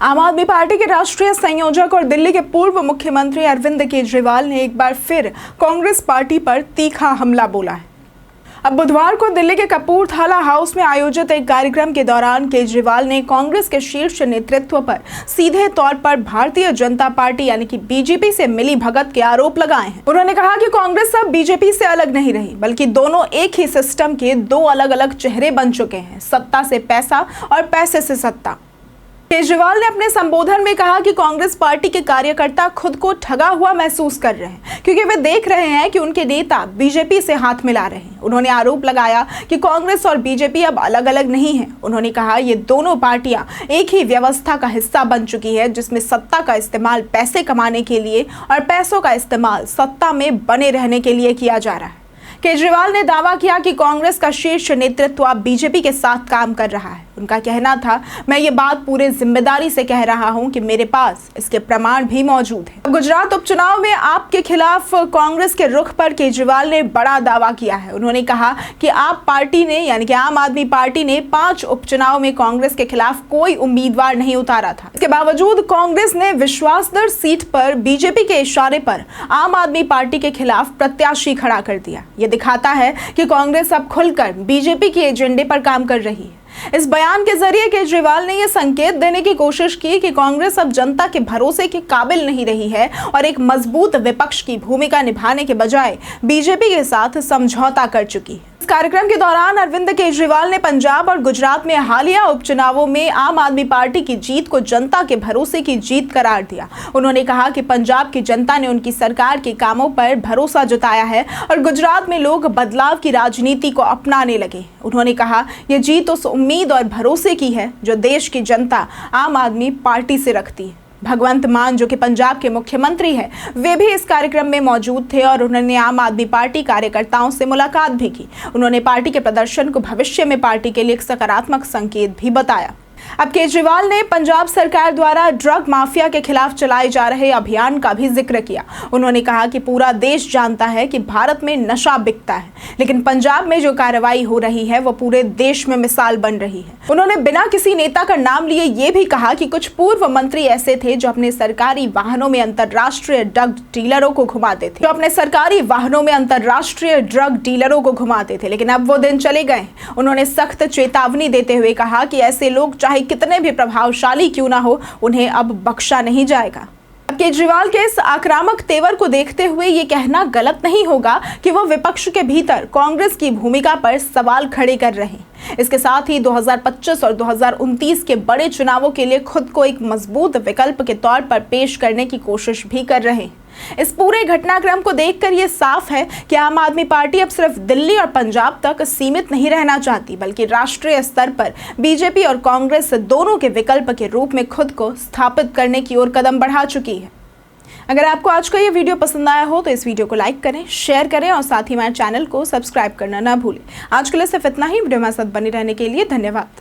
आम आदमी पार्टी के राष्ट्रीय संयोजक और दिल्ली के पूर्व मुख्यमंत्री अरविंद केजरीवाल ने एक बार फिर कांग्रेस पार्टी पर तीखा हमला बोला है। अब बुधवार को दिल्ली के कपूरथला हाउस में आयोजित एक कार्यक्रम के दौरान केजरीवाल ने कांग्रेस के शीर्ष नेतृत्व पर सीधे तौर पर भारतीय जनता पार्टी यानी कि बीजेपी से मिली भगत के आरोप लगाए हैं। उन्होंने कहा कि कांग्रेस अब बीजेपी से अलग नहीं रही, बल्कि दोनों एक ही सिस्टम के दो अलग अलग चेहरे बन चुके हैं, सत्ता से पैसा और पैसे से सत्ता। केजरीवाल ने अपने संबोधन में कहा कि कांग्रेस पार्टी के कार्यकर्ता खुद को ठगा हुआ महसूस कर रहे हैं, क्योंकि वे देख रहे हैं कि उनके नेता बीजेपी से हाथ मिला रहे हैं। उन्होंने आरोप लगाया कि कांग्रेस और बीजेपी अब अलग अलग नहीं है। उन्होंने कहा ये दोनों पार्टियां एक ही व्यवस्था का हिस्सा बन चुकी है, जिसमें सत्ता का इस्तेमाल पैसे कमाने के लिए और पैसों का इस्तेमाल सत्ता में बने रहने के लिए किया जा रहा है। केजरीवाल ने दावा किया कि कांग्रेस का शीर्ष नेतृत्व अब बीजेपी के साथ काम कर रहा है। उनका कहना था, मैं ये बात पूरे जिम्मेदारी से कह रहा हूं कि मेरे पास इसके प्रमाण भी मौजूद हैं। गुजरात उपचुनाव में आप के खिलाफ कांग्रेस के रुख पर केजरीवाल ने बड़ा दावा किया है। उन्होंने कहा कि आप पार्टी ने यानी कि आम आदमी पार्टी ने 5 उपचुनाव में कांग्रेस के खिलाफ कोई उम्मीदवार नहीं उतारा था। इसके बावजूद कांग्रेस ने विश्वासदर सीट पर बीजेपी के इशारे पर आम आदमी पार्टी के खिलाफ प्रत्याशी खड़ा कर दिया। ये दिखाता है कि कांग्रेस अब खुलकर बीजेपी के एजेंडे पर काम कर रही है। इस बयान के जरिए केजरीवाल ने यह संकेत देने की कोशिश की कि कांग्रेस अब जनता के भरोसे के काबिल नहीं रही है और एक मजबूत विपक्ष की भूमिका निभाने के बजाय बीजेपी के साथ समझौता कर चुकी है। इस कार्यक्रम के दौरान अरविंद केजरीवाल ने पंजाब और गुजरात में हालिया उपचुनावों में आम आदमी पार्टी की जीत को जनता के भरोसे की जीत करार दिया। उन्होंने कहा कि पंजाब की जनता ने उनकी सरकार के कामों पर भरोसा जताया है और गुजरात में लोग बदलाव की राजनीति को अपनाने लगे। उन्होंने कहा, यह जीत उस उम्मीद और भरोसे की है जो देश की जनता आम आदमी पार्टी से रखती है। भगवंत मान, जो कि पंजाब के मुख्यमंत्री हैं, वे भी इस कार्यक्रम में मौजूद थे और उन्होंने आम आदमी पार्टी कार्यकर्ताओं से मुलाकात भी की। उन्होंने पार्टी के प्रदर्शन को भविष्य में पार्टी के लिए एक सकारात्मक संकेत भी बताया। अब केजरीवाल ने पंजाब सरकार द्वारा ड्रग माफिया के खिलाफ चलाए जा रहे अभियान का भी जिक्र किया। उन्होंने कहा कि पूरा देश जानता है कि भारत में नशा बिकता है, लेकिन पंजाब में जो कार्रवाई हो रही है वो पूरे देश में मिसाल बन रही है। उन्होंने बिना किसी नेता का नाम लिए ये भी कहा कि कुछ पूर्व मंत्री ऐसे थे जो अपने सरकारी वाहनों में अंतर्राष्ट्रीय ड्रग डीलरों को घुमाते थे, लेकिन अब वो दिन चले गए। उन्होंने सख्त चेतावनी देते हुए कहा कि ऐसे लोग चाहे कितने भी प्रभावशाली क्यों ना हो, उन्हें अब बख्शा नहीं जाएगा। अब केजरीवाल के इस आक्रामक तेवर को देखते हुए ये कहना गलत नहीं होगा कि वो विपक्ष के भीतर कांग्रेस की भूमिका पर सवाल खड़े कर रहे हैं। इसके साथ ही 2025 और 2029 के बड़े चुनावों के लिए खुद को एक मजबूत विकल्प के तौर पर पेश करने की कोशिश भी कर रहे हैं। इस पूरे घटनाक्रम को देखकर यह साफ है कि आम आदमी पार्टी अब सिर्फ दिल्ली और पंजाब तक सीमित नहीं रहना चाहती, बल्कि राष्ट्रीय स्तर पर बीजेपी और कांग्रेस दोनों के विकल्प के रूप में खुद को स्थापित करने की ओर कदम बढ़ा चुकी है। अगर आपको आज का ये वीडियो पसंद आया हो तो इस वीडियो को लाइक करें, शेयर करें और साथ ही हमारे चैनल को सब्सक्राइब करना ना भूलें। आज के लिए सिर्फ इतना ही। वीडियो में साथ बने रहने के लिए धन्यवाद।